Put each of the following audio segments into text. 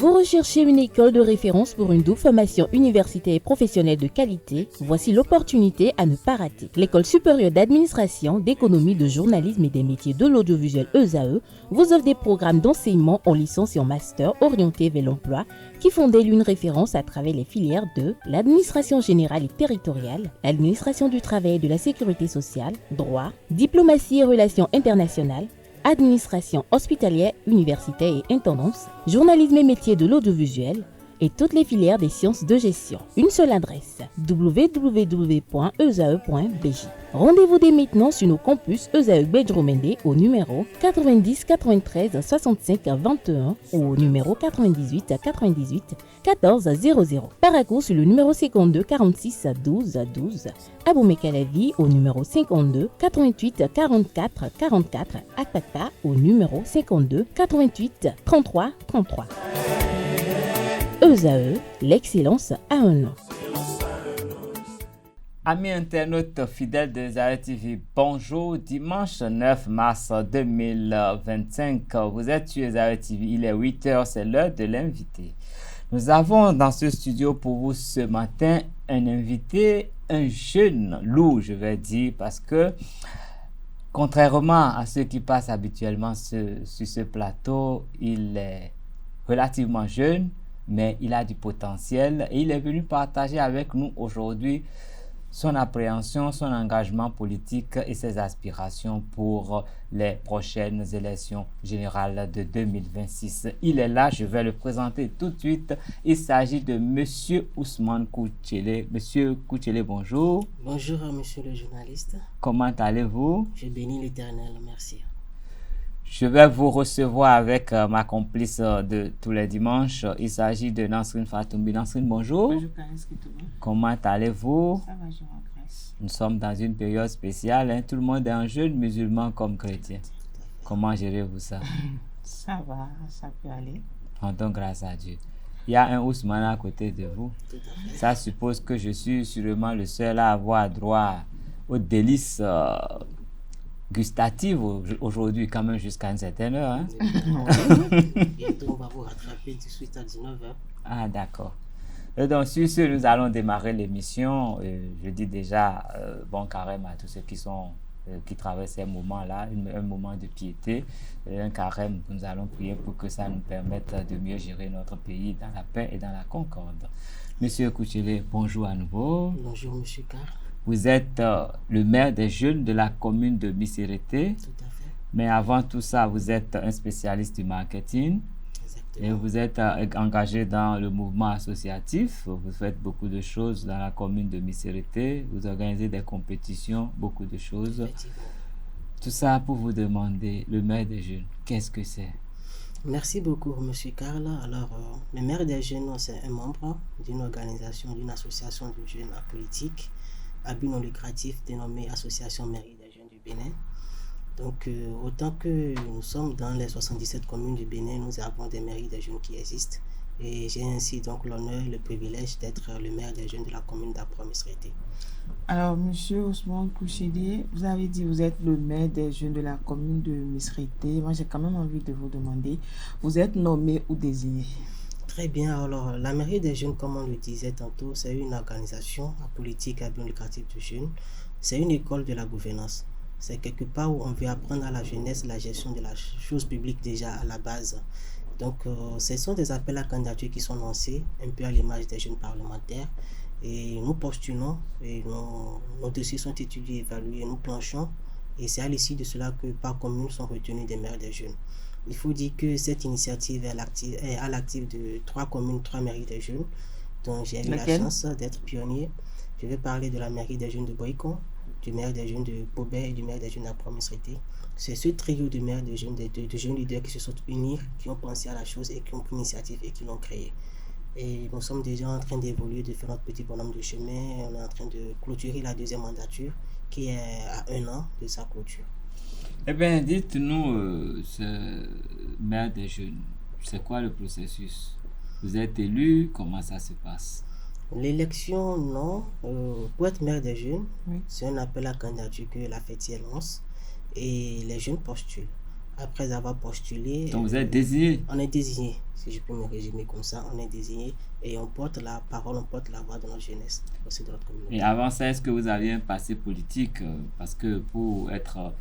Vous recherchez une école de référence pour une double formation universitaire et professionnelle de qualité? Voici l'opportunité à ne pas rater. L'École supérieure d'administration, d'économie, de journalisme et des métiers de l'audiovisuel ESAE vous offre des programmes d'enseignement en licence et en master orientés vers l'emploi qui font d'elle une référence à travers les filières de l'administration générale et territoriale, l'administration du travail et de la sécurité sociale, droit, diplomatie et relations internationales, administration hospitalière, universitaire et intendance, journalisme et métiers de l'audiovisuel et toutes les filières des sciences de gestion. Une seule adresse, www.esae.bj. Rendez-vous dès maintenant sur nos campus ESAE Bedjromende au numéro 90 93 65 21 ou au numéro 98 98 14 00. Paracourt sur le numéro 52 46 12 12. Aboumé-Calavi au numéro 52 88 44 44. Akpaka au numéro 52 88 33 33. ESAE, l'excellence a un nom. Amis internautes fidèles de ESAE TV, bonjour. Dimanche 9 mars 2025, vous êtes sur ESAE TV, il est 8h, c'est l'heure de l'invité. Nous avons dans ce studio pour vous ce matin un invité, un jeune loup, je vais dire, parce que contrairement à ceux qui passent habituellement sur ce plateau, il est relativement jeune, mais il a du potentiel et il est venu partager avec nous aujourd'hui son appréhension, son engagement politique et ses aspirations pour les prochaines élections générales de 2026. Il est là, je vais le présenter tout de suite. Il s'agit de Monsieur Ousmane Kouchele. Monsieur Kouchele, bonjour. Bonjour, monsieur le journaliste. Comment allez-vous? Je bénis l'Éternel, merci. Je vais vous recevoir avec ma complice de tous les dimanches. Il s'agit de Nansrine Fatoumbi. Nansrine, bonjour. Bonjour, Karis Kitouba. Comment allez-vous? Ça va, je vous remercie. Nous sommes dans une période spéciale. Hein? Tout le monde est un jeune musulman comme chrétien. Comment gérez-vous ça? Ça va, ça peut aller. Rendons grâce à Dieu. Il y a un Ousmane à côté de vous. Ça suppose que je suis sûrement le seul à avoir droit aux délices gustative aujourd'hui, quand même jusqu'à une certaine heure. Hein? Bientôt, on va vous rattraper 18 à 19h. Ah, d'accord. Et donc, sur ce, nous allons démarrer l'émission. Je dis déjà bon carême à tous ceux qui traversent ces moments-là, un moment de piété, un carême. Nous allons prier pour que ça nous permette de mieux gérer notre pays dans la paix et dans la concorde. Monsieur Kouchele, bonjour à nouveau. Bonjour, monsieur Carr. Vous êtes le maire des jeunes de la commune de Missérété. Tout à fait. Mais avant tout ça, vous êtes un spécialiste du marketing. Exactement. Et vous êtes engagé dans le mouvement associatif. Vous faites beaucoup de choses dans la commune de Missérété. Vous organisez des compétitions, beaucoup de choses. Effectivement. Tout ça pour vous demander, le maire des jeunes, qu'est-ce que c'est? Merci beaucoup, monsieur Carl. Alors, le maire des jeunes, c'est un membre d'une organisation, d'une association de jeunes politiques à but non lucratif dénommée Association Mairie des Jeunes du Bénin. Donc, autant que nous sommes dans les 77 communes du Bénin, nous avons des mairies des jeunes qui existent. Et j'ai ainsi donc l'honneur et le privilège d'être le maire des jeunes de la commune d'Apro-Misrété. Alors, monsieur Ousmane Kouchele, vous avez dit que vous êtes le maire des jeunes de la commune de Misrété. Moi, j'ai quand même envie de vous demander, vous êtes nommé ou désigné? Très bien, alors la mairie des jeunes, comme on le disait tantôt, c'est une organisation politique à but lucratif de jeunes. C'est une école de la gouvernance. C'est quelque part où on veut apprendre à la jeunesse la gestion de la chose publique déjà à la base. Donc, ce sont des appels à candidature qui sont lancés, un peu à l'image des jeunes parlementaires. Et nous postulons, et nos dossiers sont étudiés, évalués, nous planchons. Et c'est à l'issue de cela que par commune sont retenus des maires des jeunes. Il faut dire que cette initiative est à l'actif de 3 communes, 3 mairies des jeunes, dont j'ai eu la chance d'être pionnier. Je vais parler de la mairie des jeunes de Boycon, du maire des jeunes de Pobet et du maire des jeunes d'Apro-Misrété. C'est ce trio de maires de jeunes leaders qui se sont unis, qui ont pensé à la chose et qui ont pris l'initiative et qui l'ont créée. Et nous sommes déjà en train d'évoluer, de faire notre petit bonhomme de chemin. On est en train de clôturer la 2e mandature qui est à 1 an de sa clôture. Eh bien, dites-nous, ce maire des jeunes, c'est quoi le processus? Vous êtes élu, comment ça se passe? L'élection, non. Pour être maire des jeunes, Oui. c'est un appel à candidature que la fêtière lance et les jeunes postulent. Après avoir postulé... Donc vous êtes désigné? On est désigné. si je peux me résumer comme ça. On est désigné et on porte la parole, on porte la voix de notre jeunesse aussi de notre communauté. Et avant ça, est-ce que vous aviez un passé politique? Parce que pour être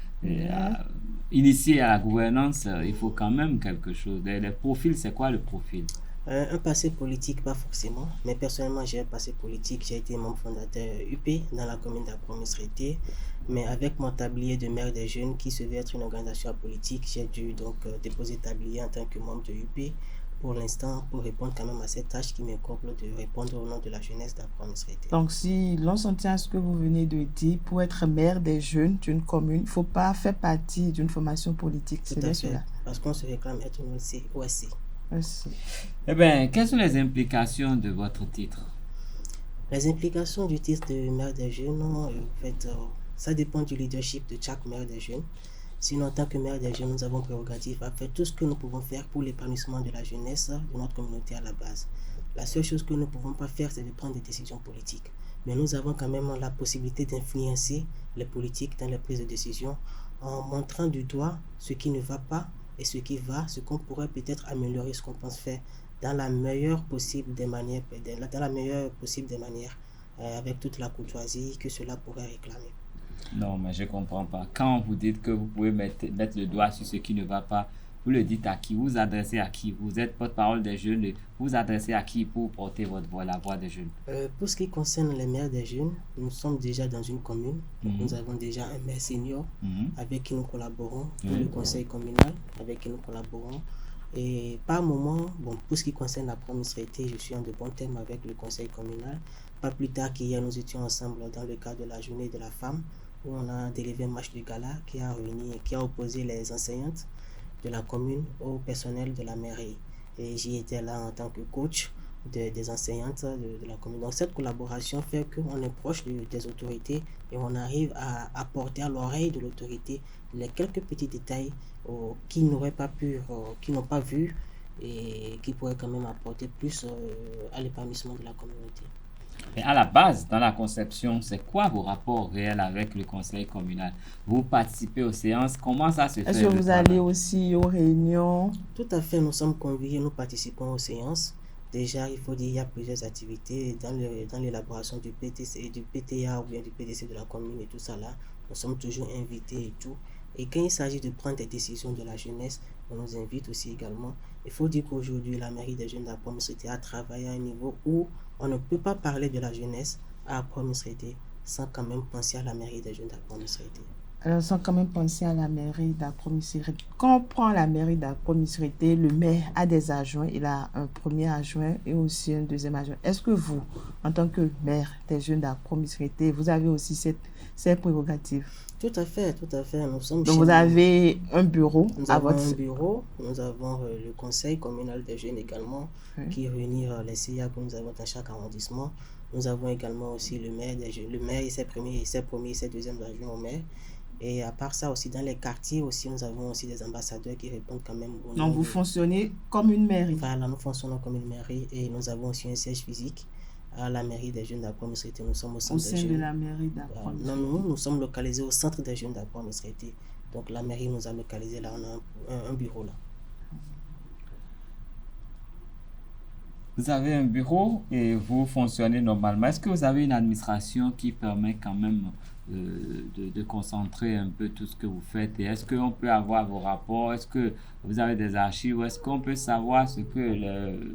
initié à la gouvernance, il faut quand même quelque chose. Les profils, c'est quoi le profil? Un passé politique, pas forcément, mais personnellement, j'ai un passé politique. J'ai été membre fondateur UP dans la commune d'Abromé-Srité, mais avec mon tablier de maire des jeunes qui se veut être une organisation politique, j'ai dû donc déposer tablier en tant que membre de UP pour l'instant pour répondre quand même à cette tâche qui m'incombe de répondre au nom de la jeunesse d'Abromé-Srité. Donc, si l'on s'en tient à ce que vous venez de dire, pour être maire des jeunes d'une commune, il ne faut pas faire partie d'une formation politique. Tout à fait, parce qu'on se réclame être une OSC. Merci. Eh bien, quelles sont les implications de votre titre? Les implications du titre de maire des jeunes, en fait, ça dépend du leadership de chaque maire des jeunes. Sinon, en tant que maire des jeunes, nous avons prérogative à faire tout ce que nous pouvons faire pour l'épanouissement de la jeunesse de notre communauté à la base. La seule chose que nous ne pouvons pas faire, c'est de prendre des décisions politiques. Mais nous avons quand même la possibilité d'influencer les politiques dans les prises de décision en montrant du doigt ce qui ne va pas et ce qui va, ce qu'on pourrait peut-être améliorer, ce qu'on pense faire dans la meilleure possible des manières, avec toute la courtoisie que cela pourrait réclamer. Non, mais je ne comprends pas. Quand vous dites que vous pouvez mettre le doigt sur ce qui ne va pas, vous le dites à qui? Vous vous adressez à qui? Vous êtes porte-parole des jeunes, vous vous adressez à qui pour porter votre voix, la voix des jeunes? Pour ce qui concerne les maires des jeunes, nous sommes déjà dans une commune. Donc nous avons déjà un maire senior avec qui nous collaborons, pour le conseil communal avec qui nous collaborons. Et par moment, pour ce qui concerne la Abromé-Srité, je suis en de bons termes avec le conseil communal. Pas plus tard qu'hier, nous étions ensemble dans le cadre de la journée de la femme, où on a délivré un match de gala qui a opposé les enseignantes de la commune au personnel de la mairie. Et j'y étais là en tant que coach des enseignantes de la commune. Donc cette collaboration fait qu'on est proche des autorités et on arrive à apporter à l'oreille de l'autorité les quelques petits détails qu'ils n'auraient pas pu, qu'ils n'ont pas vu et qui pourraient quand même apporter plus à l'épanouissement de la communauté. Mais à la base, dans la conception, c'est quoi vos rapports réels avec le conseil communal? Vous participez aux séances, comment ça se fait? Est-ce que vous allez aussi aux réunions? Tout à fait, nous sommes conviés, nous participons aux séances. Déjà, il faut dire qu'il y a plusieurs activités dans l'élaboration du PTC, du PTA ou bien du PDC de la commune et tout ça là. Nous sommes toujours invités et tout. Et quand il s'agit de prendre des décisions de la jeunesse, on nous invite aussi également. Il faut dire qu'aujourd'hui, la mairie des jeunes d'Abromé-Srité a travaillé à un niveau où on ne peut pas parler de la jeunesse à Abromé-Srité sans quand même penser à la mairie des jeunes d'Abromé-Srité. Alors, sans quand même penser à la mairie d'Abromé-Srité. Quand on prend la mairie d'Abromé-Srité, le maire a des adjoints. Il a un premier adjoint et aussi un deuxième adjoint. Est-ce que vous, en tant que maire des jeunes d'Abromé-Srité, vous avez aussi cette prérogative? Tout à fait, tout à fait. Nous sommes Donc, vous avez un bureau à votre... un bureau. Nous avons le conseil communal des jeunes également, qui réunit les CIA que nous avons dans chaque arrondissement. Nous avons également aussi le maire des jeunes. Le maire, ses premiers, ses deuxièmes adjoints au maire. Et à part ça aussi, dans les quartiers aussi, nous avons aussi des ambassadeurs qui répondent quand même au nom. Donc, vous fonctionnez comme une mairie. Voilà, nous fonctionnons comme une mairie et nous avons aussi un siège physique à la mairie des jeunes d'Abromé-Srité. Nous sommes au centre des jeunes. De la mairie d'Abromé-Srité. Non, nous sommes localisés au centre des jeunes d'Abromé-Srité. Donc, la mairie nous a localisés là, on a un bureau là. Vous avez un bureau et vous fonctionnez normalement. Est-ce que vous avez une administration qui permet quand même de concentrer un peu tout ce que vous faites? Et est-ce qu'on peut avoir vos rapports? Est-ce que vous avez des archives? Est-ce qu'on peut savoir ce que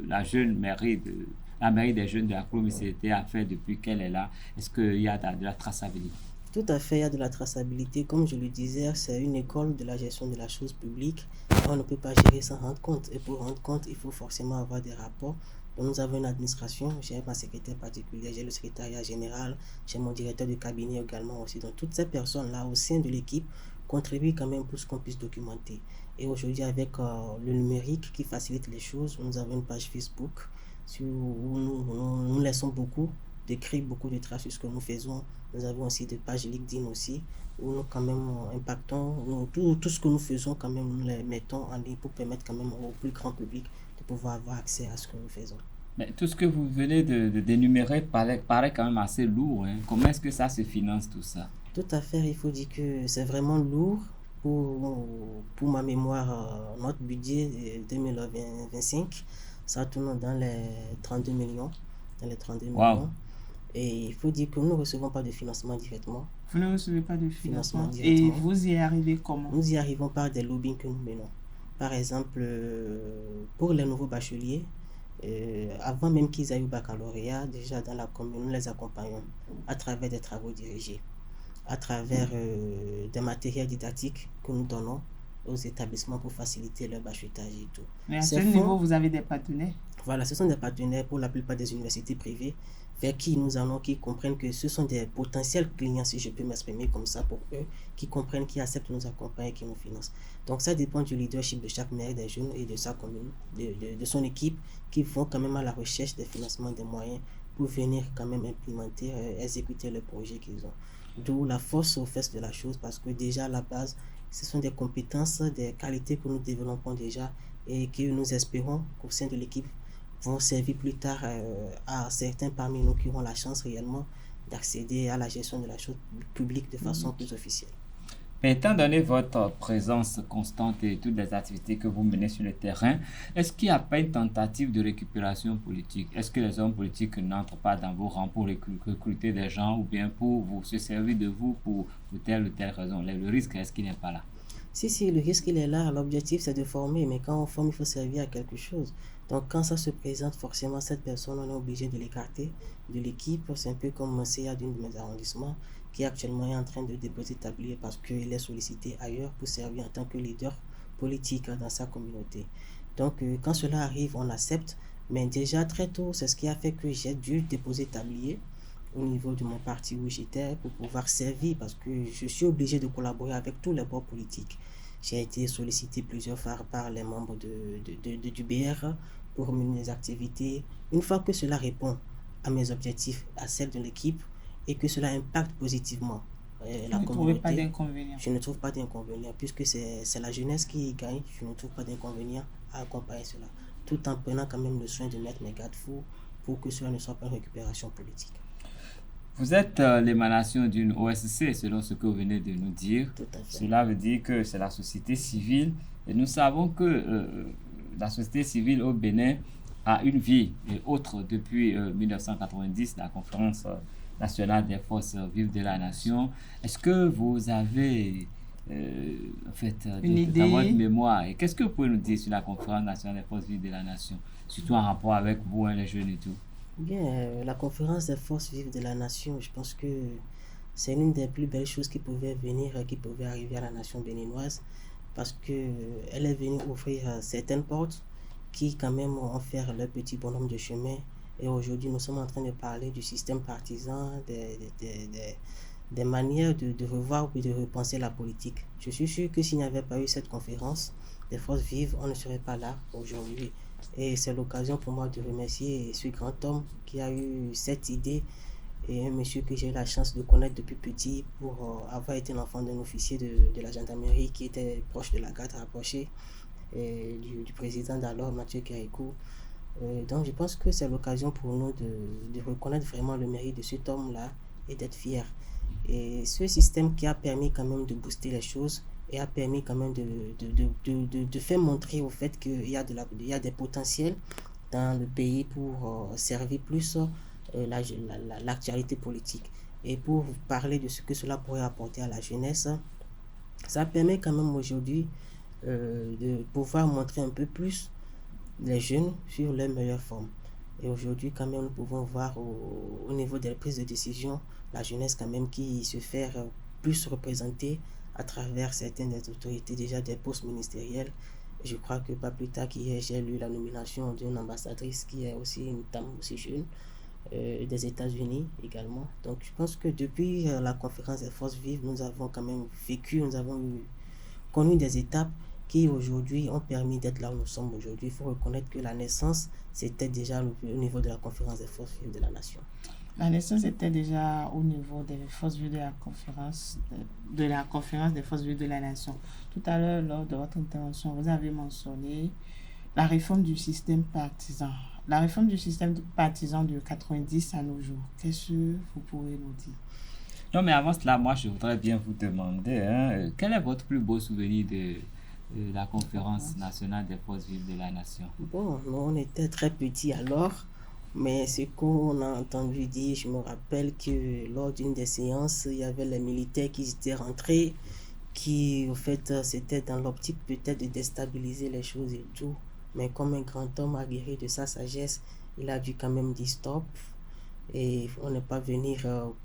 la mairie des jeunes de Abromé-Srité a fait depuis qu'elle est là? Est-ce qu'il y a de la traçabilité? Tout à fait, il y a de la traçabilité. Comme je le disais, c'est une école de la gestion de la chose publique. On ne peut pas gérer sans rendre compte. Et pour rendre compte, il faut forcément avoir des rapports. Donc, nous avons une administration, j'ai ma secrétaire particulière, j'ai le secrétariat général, j'ai mon directeur de cabinet également aussi. Donc toutes ces personnes-là au sein de l'équipe contribuent quand même pour ce qu'on puisse documenter. Et aujourd'hui, avec le numérique qui facilite les choses, nous avons une page Facebook où nous laissons d'écrire beaucoup de traces sur ce que nous faisons. Nous avons aussi des pages LinkedIn aussi, où nous quand même impactons, tout ce que nous faisons quand même, nous les mettons en ligne pour permettre quand même au plus grand public de pouvoir avoir accès à ce que nous faisons. Mais tout ce que vous venez de d'énumérer paraît quand même assez lourd. Comment est-ce que ça se finance tout ça? Tout à fait, il faut dire que c'est vraiment lourd Pour ma mémoire, notre budget 2025, ça tourne dans les 32 millions. Wow. Et il faut dire que nous ne recevons pas de financement directement. Vous ne recevez pas de financement. Et directement. vous y arrivez comment? Nous y arrivons par des lobbying que nous menons. Par exemple, pour les nouveaux bacheliers, avant même qu'ils aillent au baccalauréat, déjà dans la commune, nous les accompagnons à travers des travaux dirigés, à travers des matériels didactiques que nous donnons aux établissements pour faciliter leur bachutage et tout. Mais à ce niveau, vous avez des partenaires? Voilà, ce sont des partenaires pour la plupart des universités privées vers qui nous allons, qui comprennent que ce sont des potentiels clients, si je peux m'exprimer comme ça pour eux, qui comprennent, qui acceptent de nous accompagner, qui nous financent. Donc ça dépend du leadership de chaque maire des jeunes et de sa commune, de son équipe, qui vont quand même à la recherche des financements, des moyens pour venir quand même implémenter, exécuter le projet qu'ils ont. D'où la force aux fesses de la chose, parce que déjà à la base, ce sont des compétences, des qualités que nous développons déjà et que nous espérons qu'au sein de l'équipe vont servir plus tard à certains parmi nous qui auront la chance réellement d'accéder à la gestion de la chose publique de façon plus officielle. Mais étant donné votre présence constante et toutes les activités que vous menez sur le terrain, est-ce qu'il n'y a pas une tentative de récupération politique? Est-ce que les hommes politiques n'entrent pas dans vos rangs pour recruter des gens ou bien pour se servir de vous pour telle ou telle raison? Le risque, est-ce qu'il n'est pas là? Si, le risque il est là. L'objectif c'est de former, mais quand on forme, il faut servir à quelque chose. Donc quand ça se présente, forcément cette personne, on est obligé de l'écarter de l'équipe. C'est un peu comme un CA d'une de mes arrondissements qui actuellement est en train de déposer tablier parce qu'il est sollicité ailleurs pour servir en tant que leader politique dans sa communauté. Donc quand cela arrive, on accepte, mais déjà très tôt, c'est ce qui a fait que j'ai dû déposer tablier au niveau de mon parti où j'étais pour pouvoir servir parce que je suis obligé de collaborer avec tous les bords politiques. J'ai été sollicité plusieurs fois par les membres du BR pour mener des activités. Une fois que cela répond à mes objectifs, à celles de l'équipe et que cela impacte positivement la communauté, je ne trouve pas d'inconvénient puisque c'est la jeunesse qui gagne. Je ne trouve pas d'inconvénient à accompagner cela tout en prenant quand même le soin de mettre mes garde-fous pour que cela ne soit pas une récupération politique. Vous êtes l'émanation d'une OSC, selon ce que vous venez de nous dire. Tout à fait. Cela veut dire que c'est la société civile. Et nous savons que la société civile au Bénin a une vie et autre depuis 1990, la conférence nationale des forces vives de la nation. Est-ce que vous avez une idée dans votre mémoire? Et qu'est-ce que vous pouvez nous dire sur la conférence nationale des forces vives de la nation, surtout en rapport avec vous, les jeunes et tout? Bien, la conférence des forces vives de la nation, je pense que c'est l'une des plus belles choses qui pouvait venir, qui pouvait arriver à la nation béninoise, parce que elle est venue ouvrir certaines portes qui quand même ont fait leur petit bonhomme de chemin. Et aujourd'hui, nous sommes en train de parler du système partisan, des manières de revoir ou de repenser la politique. Je suis sûr que s'il n'y avait pas eu cette conférence des forces vives, on ne serait pas là aujourd'hui. Et c'est l'occasion pour moi de remercier ce grand homme qui a eu cette idée et un monsieur que j'ai eu la chance de connaître depuis petit pour avoir été l'enfant d'un officier de la gendarmerie qui était proche de la garde rapprochée et du président d'alors, Mathieu Kérikou. Donc je pense que c'est l'occasion pour nous de reconnaître vraiment le mérite de cet homme-là et d'être fiers. Et ce système qui a permis quand même de booster les choses et a permis quand même de faire montrer au fait qu'il y a des potentiels dans le pays pour servir plus l'actualité politique. Et pour parler de ce que cela pourrait apporter à la jeunesse, ça permet quand même aujourd'hui de pouvoir montrer un peu plus les jeunes sur leur meilleure forme. Et aujourd'hui, quand même, nous pouvons voir au niveau des prises de décision, la jeunesse quand même qui se fait plus représenter à travers certaines des autorités, déjà des postes ministériels. Je crois que pas plus tard qu'hier, j'ai lu la nomination d'une ambassadrice qui est aussi une dame aussi jeune, des États-Unis également. Donc je pense que depuis la conférence des forces vives, nous avons quand même vécu, nous avons connu des étapes qui aujourd'hui ont permis d'être là où nous sommes aujourd'hui. Il faut reconnaître que la naissance, c'était déjà au niveau de la conférence des forces vives de la nation. La naissance était déjà au niveau des forces vives de la conférence des forces vives de la nation. Tout à l'heure, lors de votre intervention, vous avez mentionné la réforme du système partisan. La réforme du système partisan de 90 à nos jours, qu'est-ce que vous pouvez nous dire? Non, mais avant cela, moi, je voudrais bien vous demander, hein, quel est votre plus beau souvenir de la conférence nationale des forces vives de la nation? Bon, nous, on était très petits alors, mais ce qu'on a entendu dire, je me rappelle que lors d'une des séances, il y avait les militaires qui étaient rentrés, qui, au fait, c'était dans l'optique peut-être de déstabiliser les choses et tout. Mais comme un grand homme aguerri de sa sagesse, il a dû quand même dire stop. Et on n'est pas venu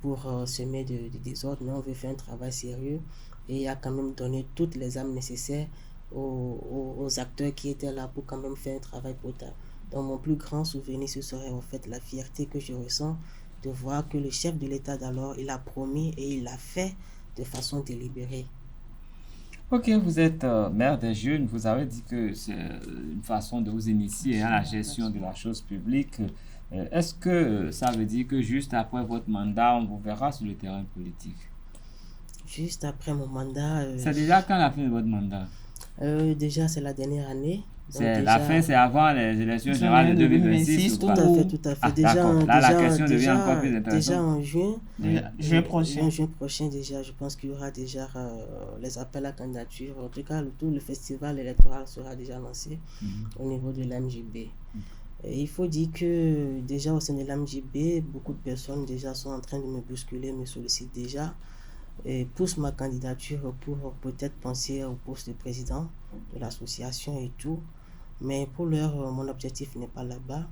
pour semer de désordre, mais on veut faire un travail sérieux. Et il a quand même donné toutes les armes nécessaires aux acteurs qui étaient là pour quand même faire un travail potable. Donc mon plus grand souvenir, ce serait en fait la fierté que je ressens de voir que le chef de l'État d'alors, il a promis et il l'a fait de façon délibérée. Ok, vous êtes maire des jeunes, vous avez dit que c'est une façon de vous initier à la gestion de la chose publique. Est-ce que ça veut dire que juste après votre mandat, on vous verra sur le terrain politique? Juste après mon mandat, C'est déjà quand la fin de votre mandat? déjà c'est la dernière année. C'est la fin, c'est avant les élections générales de 2026 ou Tout pas? à fait, tout à fait. Ah, d'accord. Là, la question devient déjà, encore plus déjà intéressante. en juin, Juin prochain. en juin prochain déjà, je pense qu'il y aura déjà les appels à candidature. En tout cas, tout le festival électoral sera déjà lancé au niveau de l'AMJB. Et il faut dire que déjà au sein de l'AMJB, beaucoup de personnes déjà sont en train de me bousculer, me sollicitent déjà et poussent ma candidature pour peut-être penser au poste de président de l'association et tout. Mais pour l'heure, mon objectif n'est pas là-bas.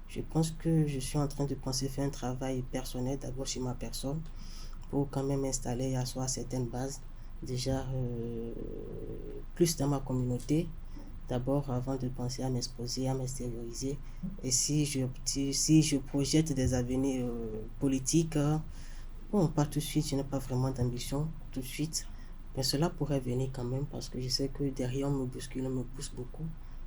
Je pense que je suis en train de penser faire un travail personnel d'abord sur ma personne pour quand même installer et asseoir certaines bases déjà plus dans ma communauté. D'abord, avant de penser à m'exposer, à m'extérioriser. Et si je projette des avenirs politiques, bon, pas tout de suite, je n'ai pas vraiment d'ambition tout de suite. Mais cela pourrait venir quand même parce que je sais que derrière, on me bouscule, on me pousse beaucoup.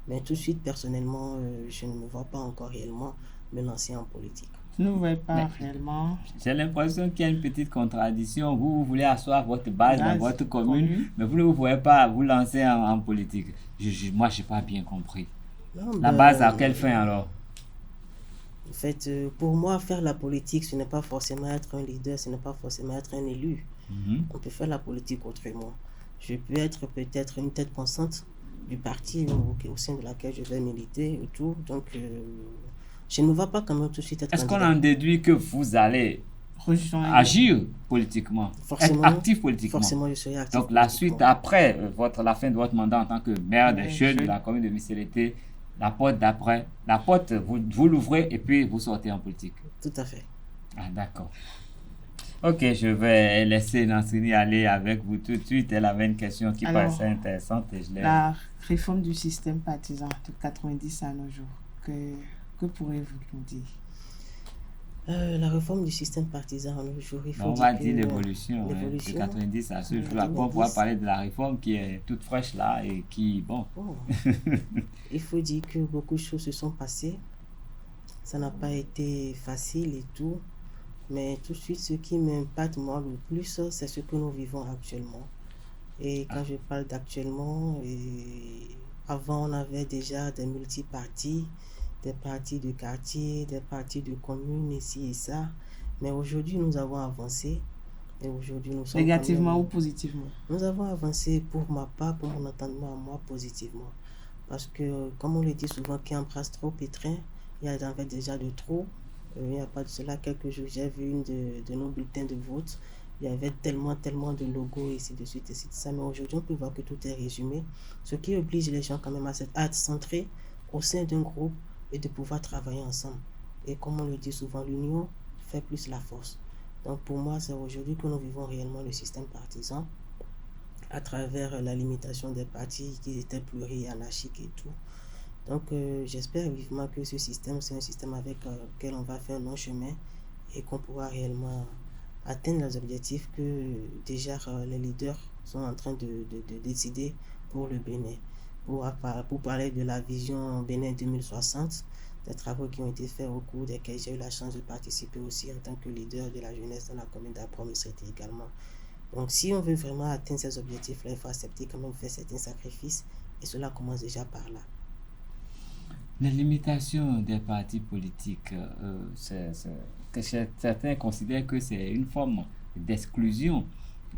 Mais tout de suite, personnellement, je ne me vois pas encore réellement me lancer en politique. Tu ne vois pas Mais- réellement. J'ai l'impression qu'il y a une petite contradiction. Vous voulez asseoir votre base dans Base, votre commune, commune. mais vous ne vous voyez pas vous lancer en politique. Moi, je n'ai pas bien compris. Non, La ben, base, à quelle fin alors? En fait, pour moi, faire la politique, ce n'est pas forcément être un leader, ce n'est pas forcément être un élu. Mhm. On peut faire la politique autrement. Je peux être peut-être une tête pensante du parti au sein de laquelle je vais militer et tout. Donc, je ne me vois pas quand même tout de suite être Est-ce qu'on candidat. en déduit que vous allez Rejoindre. agir politiquement, Forcément, être actif politiquement? Forcément, je serai actif Donc la politiquement. suite après la fin de votre mandat en tant que maire des Ouais, jeunes de jeune. la commune de Missélété, la porte d'après, vous l'ouvrez et puis vous sortez en politique. Tout à fait. Ah, d'accord. Ok, je vais laisser Nansini aller avec vous tout de suite. Elle avait une question qui Alors, paraissait intéressante et je l'ai... La réforme du système partisan de 90 à nos jours, que pourrez-vous nous dire? La réforme du système partisan, il faut On dire va que, dire l'évolution de l'évolution, 90 à ce jour. 90. Après, on pourra parler de la réforme qui est toute fraîche là et qui, bon... bon, il faut dire que beaucoup de choses se sont passées. Ça n'a pas été facile et tout. Mais tout de suite, ce qui m'impacte moi le plus, c'est ce que nous vivons actuellement. Et quand je parle d'actuellement, avant on avait déjà des multipartis, des partis de quartier, des partis de communes ici et ça. Mais aujourd'hui, nous avons avancé. Et aujourd'hui, nous sommes quand Négativement même- ou positivement? Nous avons avancé pour ma part, pour mon entendement à moi, positivement. Parce que, comme on le dit souvent, qui embrasse trop pétrin, il y a en fait déjà de trop. Il n'y a pas de cela quelques jours, j'ai vu une de nos bulletins de vote. Il y avait tellement de logos et ainsi de suite, et ainsi de ça. Mais aujourd'hui, on peut voir que tout est résumé. Ce qui oblige les gens quand même à être centrés au sein d'un groupe et de pouvoir travailler ensemble. Et comme on le dit souvent, l'union fait plus la force. Donc pour moi, c'est aujourd'hui que nous vivons réellement le système partisan à travers la limitation des partis qui étaient pluri-anarchiques et tout. Donc j'espère vivement que ce système, c'est un système avec lequel on va faire un long chemin et qu'on pourra réellement atteindre les objectifs que déjà les leaders sont en train de décider pour le Bénin. Pour parler de la vision Bénin 2060, des travaux qui ont été faits au cours desquels j'ai eu la chance de participer aussi en tant que leader de la jeunesse dans la commune d'Abraham-Israël également. Donc si on veut vraiment atteindre ces objectifs-là, il faut accepter quand même faire certains sacrifices et cela commence déjà par là. La limitation des partis politiques, que certains considèrent que c'est une forme d'exclusion.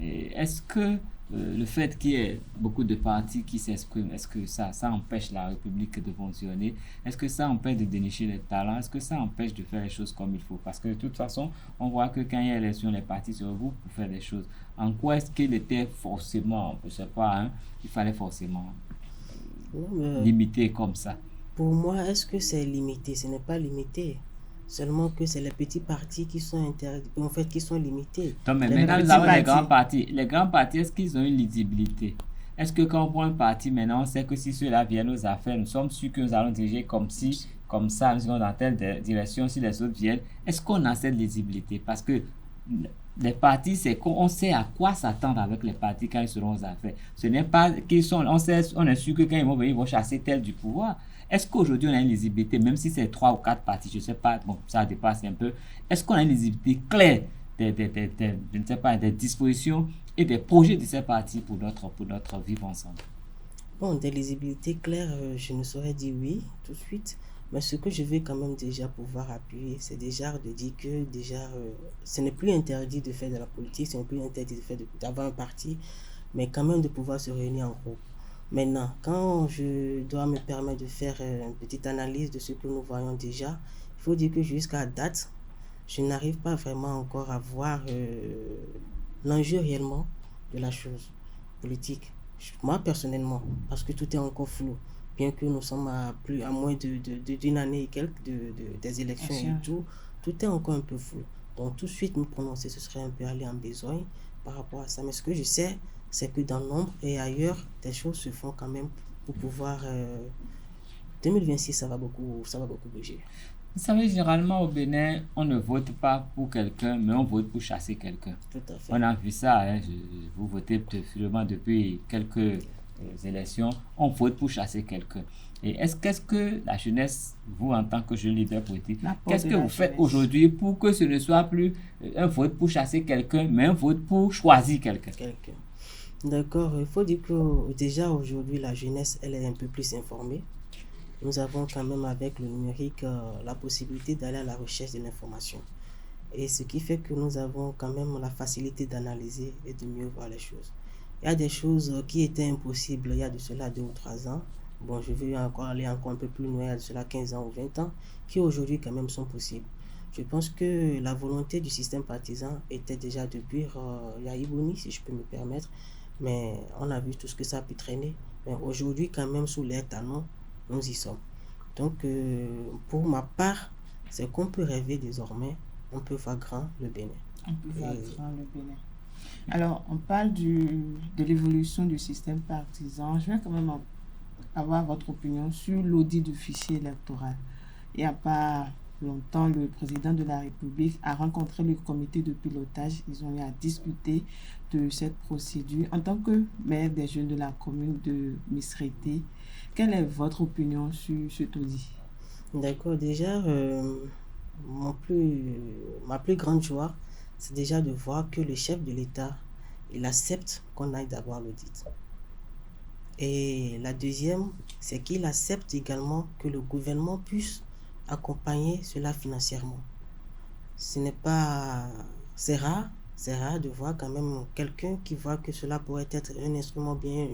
Est-ce que le fait qu'il y ait beaucoup de partis qui s'expriment, est-ce que ça empêche la République de fonctionner? Est-ce que ça empêche de dénicher les talents? Est-ce que ça empêche de faire les choses comme il faut? Parce que de toute façon, on voit que quand il y a élection, les partis se regroupent pour faire des choses. En quoi est-ce qu'il était forcément, je ne sais pas, hein, il fallait forcément limiter comme ça? Pour moi, est-ce que c'est limité? Ce n'est pas limité. Seulement que c'est les petits partis qui sont en fait, qui sont limités. Donc, mais maintenant, nous avons les grands partis. Les grands partis, est-ce qu'ils ont une lisibilité? Est-ce que quand on prend un parti, maintenant, on sait que si ceux-là viennent aux affaires, nous sommes sûrs que nous allons diriger comme ça, nous allons dans telle direction, si les autres viennent. Est-ce qu'on a cette lisibilité? Parce que les partis, c'est qu'on sait à quoi s'attendre avec les partis quand ils seront aux affaires. Ce n'est pas qu'ils sont, on est sûr que quand ils vont venir, ils vont chasser tel du pouvoir. Est-ce qu'aujourd'hui on a une lisibilité, même si c'est 3 ou 4 partis, je ne sais pas, bon, ça dépasse un peu, est-ce qu'on a une lisibilité claire je ne sais pas, des dispositions et des projets de ces partis pour notre vivre ensemble? Bon, des lisibilités claires, je ne saurais dire oui tout de suite, mais ce que je vais quand même déjà pouvoir appuyer, c'est déjà de dire que déjà, ce n'est plus interdit de faire de la politique, ce n'est plus interdit d'avoir un parti, mais quand même de pouvoir se réunir en groupe. Maintenant, quand je dois me permettre de faire une petite analyse de ce que nous voyons déjà, il faut dire que jusqu'à date, je n'arrive pas vraiment encore à voir l'enjeu réellement de la chose politique. Moi, personnellement, parce que tout est encore flou, bien que nous sommes à moins d'une année et quelques des élections et tout est encore un peu flou. Donc, tout de suite, me prononcer, ce serait un peu aller en besogne par rapport à ça. Mais ce que je sais, c'est que dans l'ombre et ailleurs, des choses se font quand même pour pouvoir... 2026, ça va beaucoup bouger. Vous savez, généralement au Bénin, on ne vote pas pour quelqu'un, mais on vote pour chasser quelqu'un. Tout à fait. On a vu ça, hein, vous votez sûrement depuis quelques élections, on vote pour chasser quelqu'un. Et qu'est-ce que la jeunesse, vous en tant que jeune leader politique, qu'est-ce que vous faites aujourd'hui pour que ce ne soit plus un vote pour chasser quelqu'un, mais un vote pour choisir quelqu'un? D'accord, il faut dire que déjà aujourd'hui la jeunesse elle est un peu plus informée. Nous avons quand même avec le numérique la possibilité d'aller à la recherche de l'information. Et ce qui fait que nous avons quand même la facilité d'analyser et de mieux voir les choses. Il y a des choses qui étaient impossibles il y a de cela 2 ou 3 ans. Bon, je vais aller encore un peu plus loin, il y a de cela 15 ans ou 20 ans, qui aujourd'hui quand même sont possibles. Je pense que la volonté du système partisan était déjà depuis Yaïbouni, si je peux me permettre, mais on a vu tout ce que ça a pu traîner. Mais aujourd'hui, quand même, sous l'air talons, nous y sommes. Donc, pour ma part, c'est qu'on peut rêver désormais, on peut faire grand le Bénin. On peut faire grand le Bénin. Alors, on parle de l'évolution du système partisan. Je vais quand même avoir votre opinion sur l'audit du fichier électoral. Il n'y a pas longtemps, le président de la République a rencontré le comité de pilotage. Ils ont eu à discuter de cette procédure. En tant que maire des jeunes de la commune de Misrété, quelle est votre opinion sur cet audit? D'accord, déjà, ma plus grande joie, c'est déjà de voir que le chef de l'État, il accepte qu'on aille d'abord l'audit. Et la deuxième, c'est qu'il accepte également que le gouvernement puisse accompagner cela financièrement. C'est rare de voir quand même quelqu'un qui voit que cela pourrait être un instrument bien,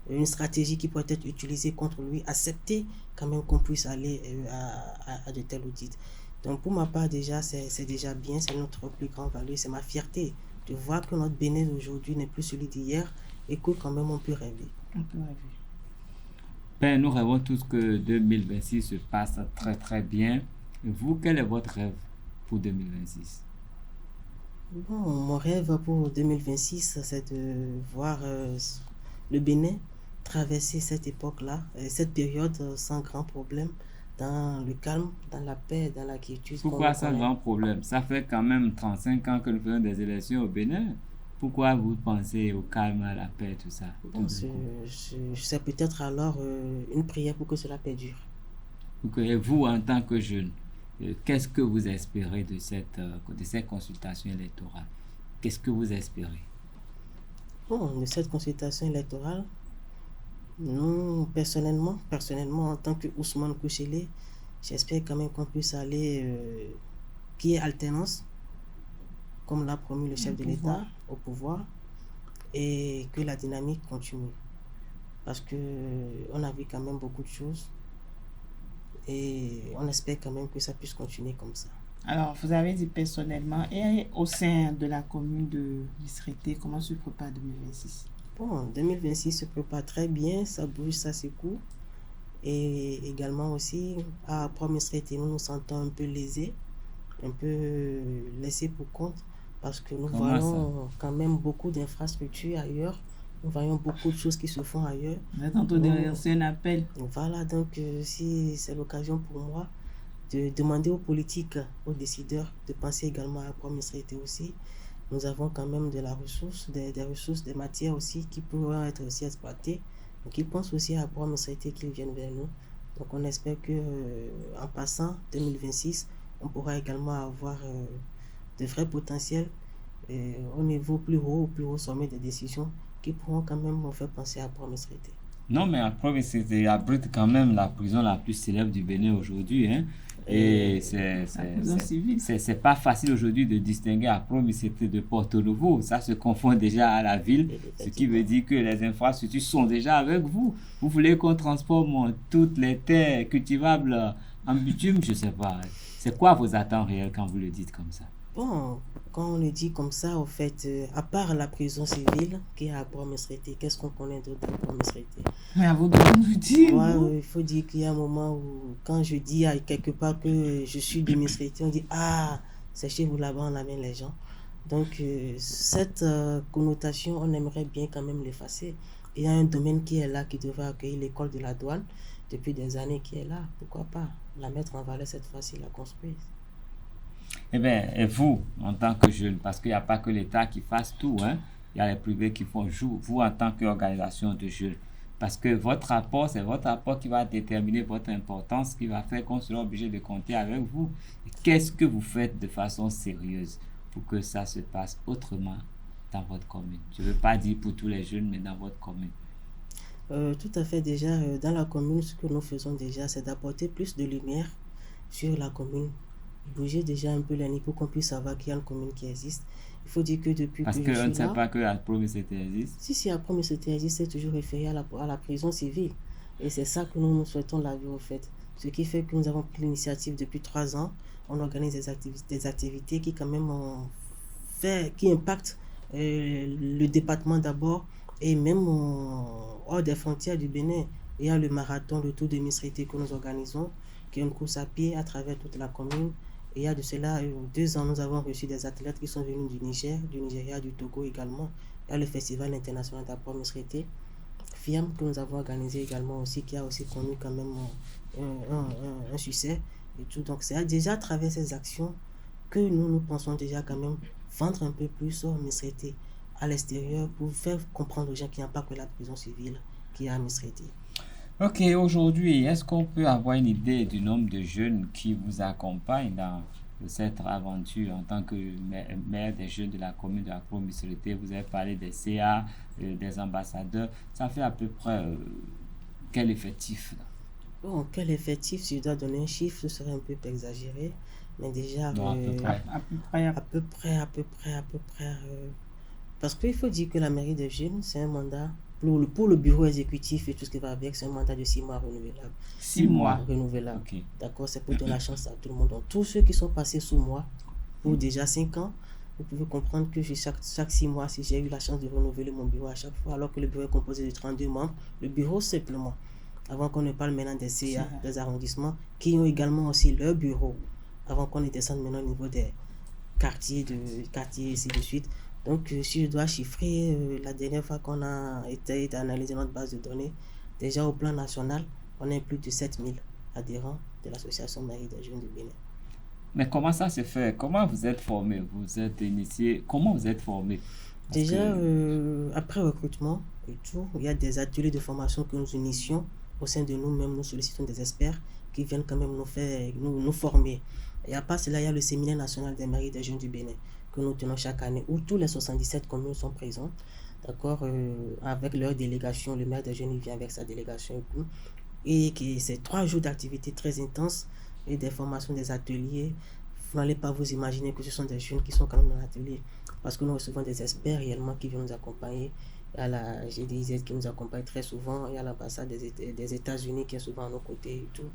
une stratégie qui pourrait être utilisée contre lui, accepter quand même qu'on puisse aller à de tels audits. Donc pour ma part déjà, c'est déjà bien, c'est notre plus grande valeur, c'est ma fierté de voir que notre Bénin d'aujourd'hui n'est plus celui d'hier et que quand même on peut rêver. On peut rêver. Ben, nous rêvons tous que 2026 se passe très très bien. Et vous, quel est votre rêve pour 2026? Bon, mon rêve pour 2026, c'est de voir le Bénin traverser cette époque-là, cette période sans grand problème, dans le calme, dans la paix, dans la quiétude. Pourquoi sans grand problème? Ça fait quand même 35 ans que nous faisons des élections au Bénin. Pourquoi vous pensez au calme, à la paix, tout ça? Bon, c'est peut-être alors une prière pour que cela perdure. Et vous, en tant que jeune, qu'est-ce que vous espérez de ces consultations électorales? Qu'est-ce que vous espérez? Bon, de cette consultation électorale, nous, personnellement, en tant que Ousmane Kouchele, j'espère quand même qu'on puisse aller, qu'il y ait alternance, comme l'a promis le chef de l'État au pouvoir, et que la dynamique continue. Parce qu'on a vu quand même beaucoup de choses et on espère quand même que ça puisse continuer comme ça. Alors, vous avez dit personnellement, et au sein de la commune de Misrété, comment se prépare 2026? Bon, 2026 se prépare très bien, ça bouge, ça secoue. Et également aussi, à Misrété, nous nous sentons un peu lésés, un peu laissés pour compte, parce que nous voyons quand même beaucoup d'infrastructures ailleurs. Nous voyons beaucoup de choses qui se font ailleurs. Vous êtes en train de lancer un appel. Voilà, donc si c'est l'occasion pour moi de demander aux politiques, aux décideurs de penser également à Misrété aussi. Nous avons quand même de la ressource, des ressources, des matières aussi qui pourraient être aussi exploitées. Donc ils pensent aussi à Misrété qu'ils viennent vers nous. Donc on espère que en passant 2026, on pourra également avoir de vrais potentiels au niveau plus haut sommet des décisions qui pourront quand même nous faire penser à Misrété. Non, mais à Misrété abrite quand même la prison la plus célèbre du Bénin aujourd'hui, hein. Et c'est pas facile aujourd'hui de distinguer à Misrété de Porto Novo. Ça se confond déjà à la ville, ce qui veut dire que les infrastructures sont déjà avec vous. Vous voulez qu'on transforme toutes les terres cultivables en bitume, je sais pas. C'est quoi vos attentes réelles quand vous le dites comme ça? Bon, quand on le dit comme ça, au fait, à part la prison civile qui est à Misrété, qu'est-ce qu'on connaît d'autre à Misrété? Mais à vous de nous dire. Ouais, il faut dire qu'il y a un moment où, quand je dis à quelque part que je suis de Misrété, on dit « Ah, c'est chez vous là-bas, on amène les gens ». Donc, cette connotation, on aimerait bien quand même l'effacer. Il y a un domaine qui est là, qui devrait accueillir l'école de la douane depuis des années qui est là. Pourquoi pas la mettre en valeur cette fois-ci, la construire? Eh bien, et vous, en tant que jeune, parce qu'il n'y a pas que l'État qui fasse tout, hein, il y a les privés qui font jour, vous en tant qu'organisation de jeunes, parce que votre rapport, c'est votre rapport qui va déterminer votre importance, qui va faire qu'on sera obligé de compter avec vous. Qu'est-ce que vous faites de façon sérieuse pour que ça se passe autrement dans votre commune? Je ne veux pas dire pour tous les jeunes, mais dans votre commune. Tout à fait, déjà, dans la commune, ce que nous faisons déjà, c'est d'apporter plus de lumière sur la commune. Bouger déjà un peu les nids pour qu'on puisse savoir qu'il y a une commune qui existe. Il faut dire que depuis parce que je suis là... Parce qu'on ne sait pas que la Misrété existe. Si la Misrété existe, c'est toujours référé à la prison civile. Et c'est ça que nous souhaitons la vie au fait. Ce qui fait que nous avons pris l'initiative depuis 3 ans. On organise des activités qui quand même qui impactent le département d'abord et même hors des frontières du Bénin. Il y a le marathon, le tour de Misrété que nous organisons, qui est une course à pied à travers toute la commune. Et il y a de cela 2 ans, nous avons reçu des athlètes qui sont venus du Niger, du Nigeria, du Togo également. Il y a le Festival international d'Apro Misrété, FIAM, que nous avons organisé également aussi, qui a aussi connu quand même un succès et tout. Donc c'est déjà à travers ces actions que nous pensons déjà quand même vendre un peu plus au Misrété à l'extérieur pour faire comprendre aux gens qu'il n'y a pas que la prison civile qui est à Misrété. Ok, aujourd'hui, est-ce qu'on peut avoir une idée du nombre de jeunes qui vous accompagnent dans cette aventure en tant que maire des jeunes de la commune de Apro Misrété? Vous avez parlé des CA, des ambassadeurs. Ça fait à peu près quel effectif là? Bon, quel effectif? Si je dois donner un chiffre, ce serait un peu exagéré. Mais déjà, à peu près. Parce qu'il faut dire que la mairie des jeunes, c'est un mandat... Pour le bureau exécutif et tout ce qui va avec, c'est un mandat de 6 mois renouvelable. 6 mois renouvelable. Okay. D'accord, c'est pour donner la chance à tout le monde. Donc, tous ceux qui sont passés sous moi pour déjà 5 ans, vous pouvez comprendre que chaque 6 mois, si j'ai eu la chance de renouveler mon bureau à chaque fois, alors que le bureau est composé de 32 membres, le bureau simplement, avant qu'on ne parle maintenant des CA, des arrondissements, qui ont également aussi leur bureau, avant qu'on ne descende maintenant au niveau des quartiers et ainsi de suite. Donc, si je dois chiffrer, la dernière fois qu'on a été analyser notre base de données, déjà au plan national, on a plus de 7000 adhérents de l'association Mairie des Jeunes du Bénin. Mais comment ça se fait? Comment vous êtes formé? Vous êtes initié? Comment vous êtes formé? Déjà, après recrutement et tout, il y a des ateliers de formation que nous initions au sein de nous-mêmes. Nous sollicitons des experts qui viennent quand même nous former. Et à part cela, il y a le séminaire national des Mairies des Jeunes du Bénin que nous tenons chaque année, où tous les 77 communes sont présentes, d'accord, avec leur délégation. Le maire des jeunes, il vient avec sa délégation et tout. Et c'est 3 jours d'activité très intenses et des formations, des ateliers vous n'allez pas vous imaginer que ce sont des jeunes qui sont quand même dans l'atelier. Parce que nous recevons des experts réellement qui viennent nous accompagner. Il y a la GDIZ qui nous accompagne très souvent. Il y a l'ambassade des États-Unis qui est souvent à nos côtés et tout.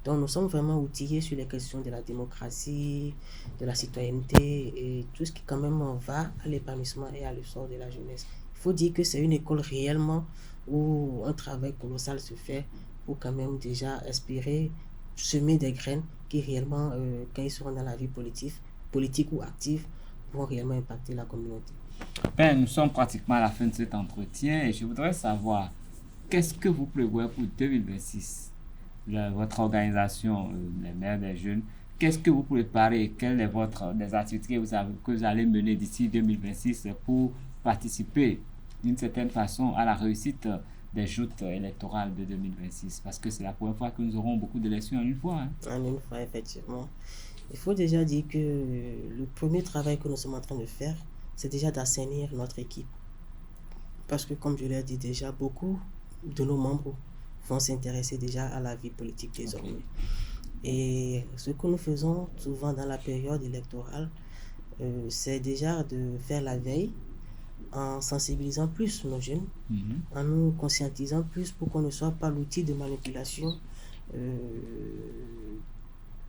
Donc nous sommes vraiment outillés sur les questions de la démocratie, de la citoyenneté et tout ce qui quand même va à l'épanouissement et à l'essor de la jeunesse. Il faut dire que c'est une école réellement où un travail colossal se fait pour quand même déjà inspirer, semer des graines qui réellement, quand ils seront dans la vie politique ou active, vont réellement impacter la communauté. Ben, nous sommes pratiquement à la fin de cet entretien et je voudrais savoir qu'est-ce que vous prévoyez pour 2026, votre organisation, les maires des jeunes. Qu'est-ce que vous préparez? Quelles sont les activités que vous allez mener d'ici 2026 pour participer d'une certaine façon à la réussite des joutes électorales de 2026? Parce que c'est la première fois que nous aurons beaucoup d'élections en une fois. En une fois, effectivement. Il faut déjà dire que le premier travail que nous sommes en train de faire, c'est déjà d'assainir notre équipe. Parce que, comme je l'ai dit déjà, beaucoup de nos membres vont s'intéresser déjà à la vie politique désormais. Okay. Et ce que nous faisons souvent dans la période électorale, c'est déjà de faire la veille en sensibilisant plus nos jeunes, en nous conscientisant plus pour qu'on ne soit pas l'outil de manipulation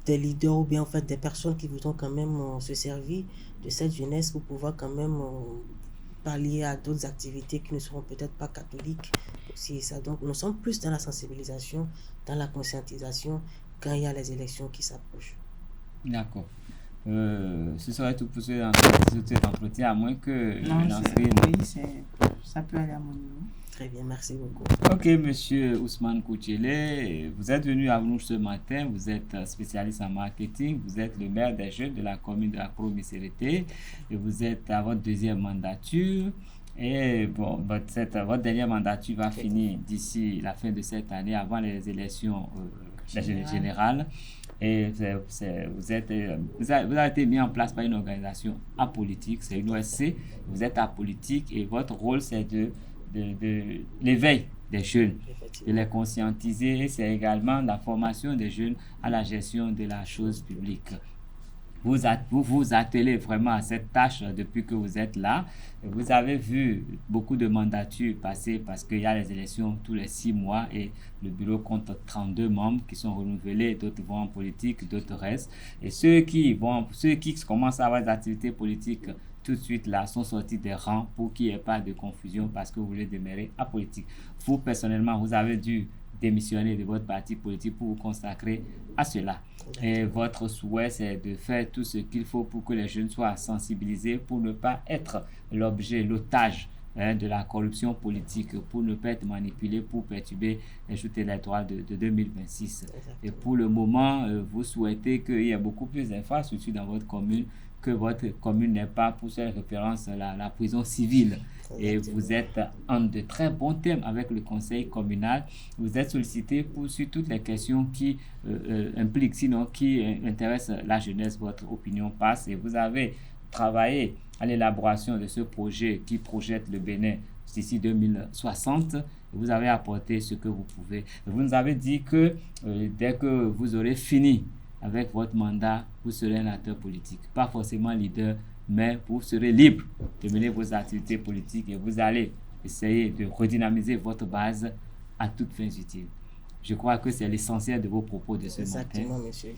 des leaders ou bien en fait des personnes qui voudront quand même se servir de cette jeunesse pour pouvoir quand même pallier à d'autres activités qui ne seront peut-être pas catholiques aussi. Ça. Donc nous sommes plus dans la sensibilisation, dans la conscientisation quand il y a les élections qui s'approchent. D'accord. Ce serait tout pour cet entretien, à moins que ça peut aller à mon niveau. Très bien, merci beaucoup. Ok, monsieur Ousmane Koutiélé, vous êtes venu à nous ce matin, vous êtes spécialiste en marketing, vous êtes le maire des jeunes de la commune de la Pro-Misérité et vous êtes à votre deuxième mandature. Et bon, votre dernière mandature va finir d'ici la fin de cette année, avant les élections générales. Et vous avez été mis en place par une organisation apolitique, c'est une OSC, vous êtes apolitique et votre rôle c'est de l'éveil des jeunes, de les conscientiser, et c'est également la formation des jeunes à la gestion de la chose publique. Vous vous attelez vraiment à cette tâche depuis que vous êtes là. Vous avez vu beaucoup de mandatures passer parce qu'il y a les élections tous les 6 mois et le bureau compte 32 membres qui sont renouvelés, d'autres vont en politique, d'autres restent. Et ceux qui commencent à avoir des activités politiques tout de suite là sont sortis des rangs pour qu'il n'y ait pas de confusion parce que vous voulez demeurer apolitique. Vous, personnellement, vous avez dû démissionner de votre parti politique pour vous consacrer à cela. Et votre souhait, c'est de faire tout ce qu'il faut pour que les jeunes soient sensibilisés pour ne pas être l'otage de la corruption politique, pour ne pas être manipulés, pour perturber les joutes électorales de 2026. Exactement. Et pour le moment, vous souhaitez qu'il y ait beaucoup plus d'infrastructures dans votre commune, que votre commune n'ait pas pour cette référence la prison civile. Et vous êtes en de très bons termes avec le conseil communal. Vous êtes sollicité sur toutes les questions qui impliquent, sinon qui intéressent la jeunesse. Votre opinion passe et vous avez travaillé à l'élaboration de ce projet qui projette le Bénin d'ici 2060. Vous avez apporté ce que vous pouvez. Vous nous avez dit que dès que vous aurez fini avec votre mandat, vous serez un acteur politique. Pas forcément leader, mais vous serez libre de mener vos activités politiques et vous allez essayer de redynamiser votre base à toutes fins utiles. Je crois que c'est l'essentiel de vos propos de ce matin. Exactement, monsieur.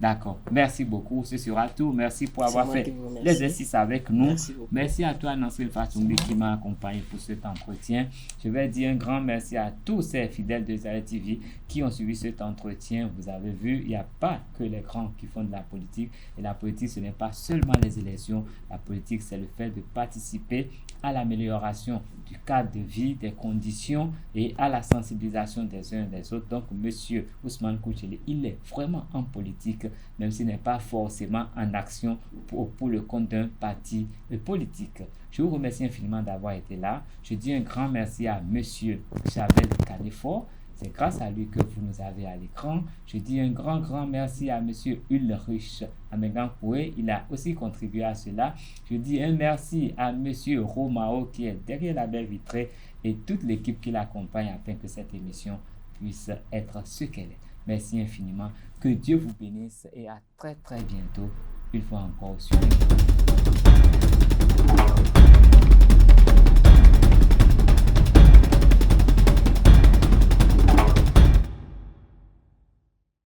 D'accord. Merci beaucoup. Ce sera tout. Merci pour avoir fait l'exercice avec nous. Merci à toi, Nansril Fatumbi, qui m'a accompagné pour cet entretien. Je vais dire un grand merci à tous ces fidèles de Zaïre TV qui ont suivi cet entretien. Vous avez vu, il n'y a pas que les grands qui font de la politique. Et la politique, ce n'est pas seulement les élections. La politique, c'est le fait de participer à l'amélioration du cadre de vie, des conditions et à la sensibilisation des uns et des autres. Donc, monsieur Ousmane Koutiélé, il est vraiment en politique, même s'il n'est pas forcément en action pour le compte d'un parti politique. Je vous remercie infiniment d'avoir été là. Je dis un grand merci à monsieur Javel Kanefort. C'est grâce à lui que vous nous avez à l'écran. Je dis un grand merci à monsieur Ulrich Amengankoué. Il a aussi contribué à cela. Je dis un merci à monsieur Romao qui est derrière la baie vitrée et toute l'équipe qui l'accompagne afin que cette émission puisse être ce qu'elle est. Merci infiniment. Que Dieu vous bénisse et à très bientôt. une fois encore sur l'équipe.